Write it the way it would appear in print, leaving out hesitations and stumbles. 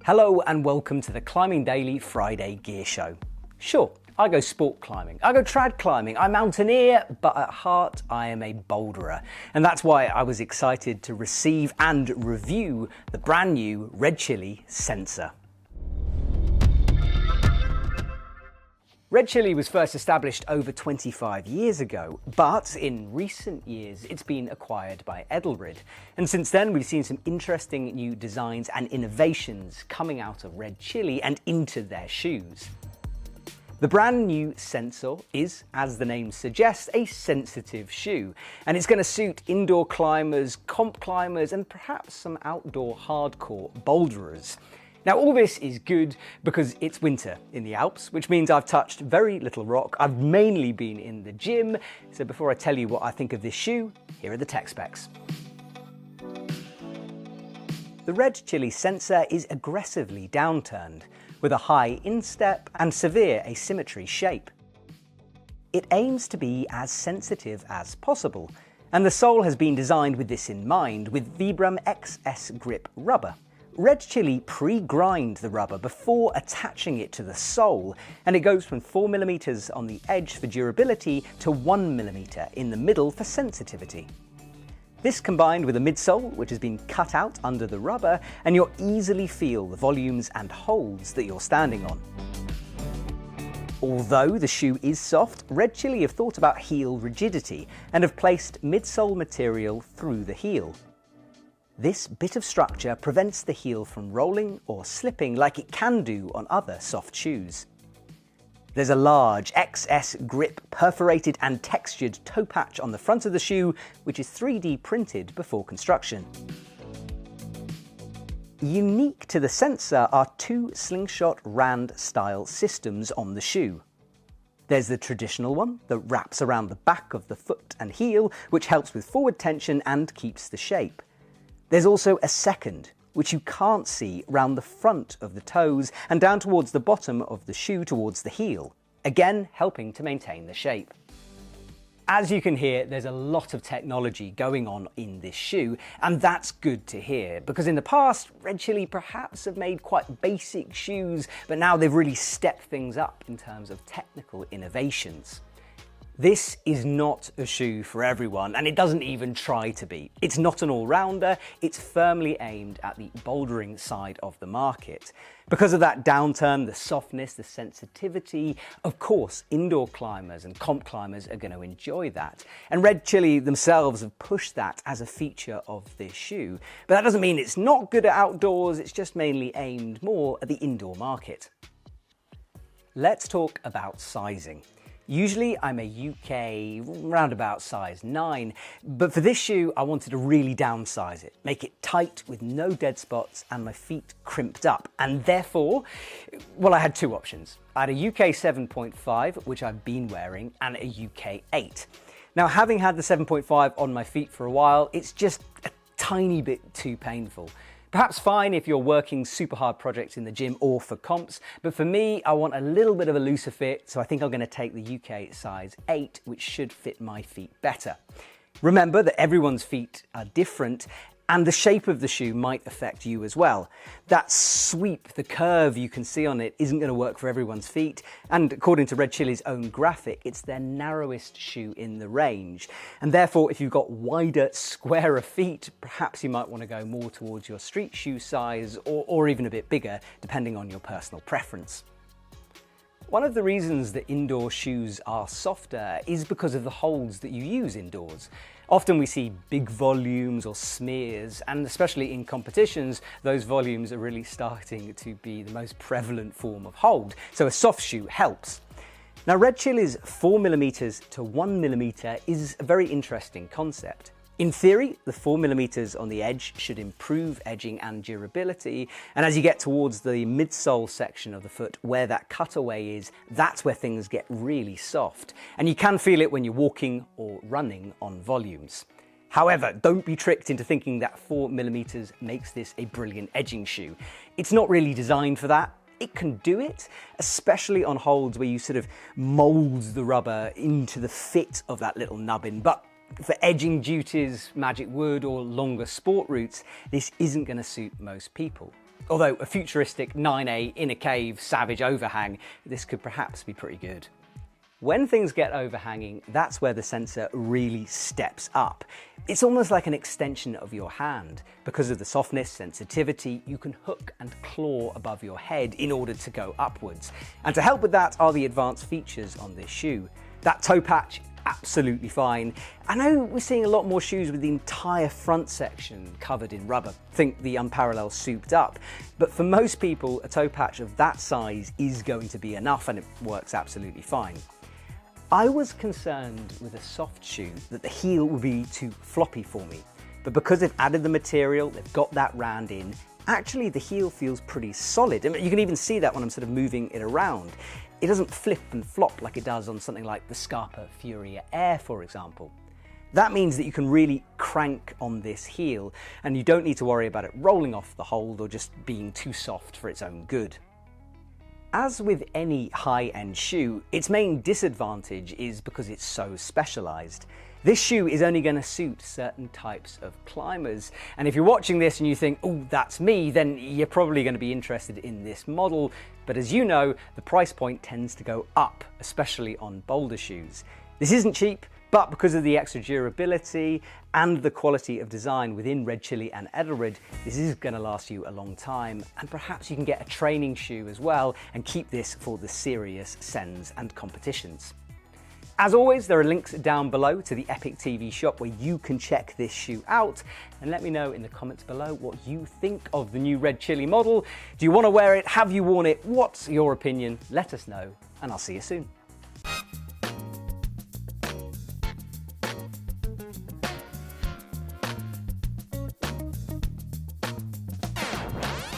Hello and welcome to the Climbing Daily Friday Gear Show. Sure, I go sport climbing, I go trad climbing, I mountaineer, but at heart I am a boulderer. And that's why I was excited to receive and review the brand new Red Chilli sensor. Red Chilli was first established over 25 years ago, but in recent years it's been acquired by Edelrid. And since then we've seen some interesting new designs and innovations coming out of Red Chilli and into their shoes. The brand new sensor is, as the name suggests, a sensitive shoe, and it's going to suit indoor climbers, comp climbers, and perhaps some outdoor hardcore boulderers. Now all this is good because it's winter in the Alps, which means I've touched very little rock. I've mainly been in the gym, so before I tell you what I think of this shoe, here are the tech specs. The Red Chilli sensor is aggressively downturned, with a high instep and severe asymmetry shape. It aims to be as sensitive as possible, and the sole has been designed with this in mind, with Vibram XS grip rubber. Red Chilli pre-grind the rubber before attaching it to the sole, and it goes from 4mm on the edge for durability to 1mm in the middle for sensitivity. This combined with a midsole, which has been cut out under the rubber, and you'll easily feel the volumes and holds that you're standing on. Although the shoe is soft, Red Chilli have thought about heel rigidity and have placed midsole material through the heel. This bit of structure prevents the heel from rolling or slipping like it can do on other soft shoes. There's a large XS grip perforated and textured toe patch on the front of the shoe, which is 3D printed before construction. Unique to the sensor are two slingshot rand style systems on the shoe. There's the traditional one that wraps around the back of the foot and heel, which helps with forward tension and keeps the shape. There's also a second, which you can't see round the front of the toes and down towards the bottom of the shoe towards the heel, again helping to maintain the shape. As you can hear, there's a lot of technology going on in this shoe, and that's good to hear, because in the past, Red Chilli perhaps have made quite basic shoes, but now they've really stepped things up in terms of technical innovations. This is not a shoe for everyone, and it doesn't even try to be. It's not an all-rounder, it's firmly aimed at the bouldering side of the market. Because of that downturn, the softness, the sensitivity, of course, indoor climbers and comp climbers are going to enjoy that. And Red Chilli themselves have pushed that as a feature of this shoe. But that doesn't mean it's not good at outdoors, it's just mainly aimed more at the indoor market. Let's talk about sizing. Usually I'm a UK roundabout size 9, but for this shoe I wanted to really downsize it, make it tight with no dead spots and my feet crimped up. And therefore, well, I had two options. I had a UK 7.5, which I've been wearing, and a UK 8. Now, having had the 7.5 on my feet for a while, it's just a tiny bit too painful. Perhaps fine if you're working super hard projects in the gym or for comps, but for me, I want a little bit of a looser fit, so I think I'm going to take the UK size 8, which should fit my feet better. Remember that everyone's feet are different, and the shape of the shoe might affect you as well. That sweep, the curve you can see on it, isn't going to work for everyone's feet, and according to Red Chilli's own graphic, it's their narrowest shoe in the range. And therefore, if you've got wider, squarer feet, perhaps you might want to go more towards your street shoe size, or even a bit bigger, depending on your personal preference. One of the reasons that indoor shoes are softer is because of the holds that you use indoors. Often we see big volumes or smears, and especially in competitions, those volumes are really starting to be the most prevalent form of hold, so a soft shoe helps. Now, Red Chilli's 4mm to 1mm is a very interesting concept. In theory, the 4mm on the edge should improve edging and durability, and as you get towards the midsole section of the foot where that cutaway is, that's where things get really soft, and you can feel it when you're walking or running on volumes. However, don't be tricked into thinking that 4mm makes this a brilliant edging shoe. It's not really designed for that. It can do it, especially on holds where you sort of mold the rubber into the fit of that little nubbin, but for edging duties, magic wood, or longer sport routes, this isn't going to suit most people. Although a futuristic 9A in a cave savage overhang, this could perhaps be pretty good. When things get overhanging, that's where the sensor really steps up. It's almost like an extension of your hand. Because of the softness, sensitivity, you can hook and claw above your head in order to go upwards. And to help with that are the advanced features on this shoe. That toe patch, absolutely fine. I know we're seeing a lot more shoes with the entire front section covered in rubber. Think the Unparalleled souped up. But for most people, a toe patch of that size is going to be enough, and it works absolutely fine. I was concerned with a soft shoe that the heel would be too floppy for me, but because they've added the material, they've got that round in, actually the heel feels pretty solid. I mean, you can even see that when I'm sort of moving it around. It doesn't flip and flop like it does on something like the Scarpa Furia Air, for example. That means that you can really crank on this heel, and you don't need to worry about it rolling off the hold or just being too soft for its own good. As with any high-end shoe, its main disadvantage is because it's so specialized. This shoe is only going to suit certain types of climbers, and if you're watching this and you think, oh, that's me, then you're probably going to be interested in this model. But as you know, the price point tends to go up, especially on boulder shoes. This isn't cheap, but because of the extra durability and the quality of design within Red Chilli and Edelrid, this is going to last you a long time, and perhaps you can get a training shoe as well and keep this for the serious sends and competitions. As always, there are links down below to the Epic TV shop where you can check this shoe out, and let me know in the comments below what you think of the new Red Chilli model. Do you want to wear it? Have you worn it? What's your opinion? Let us know, and I'll see you soon.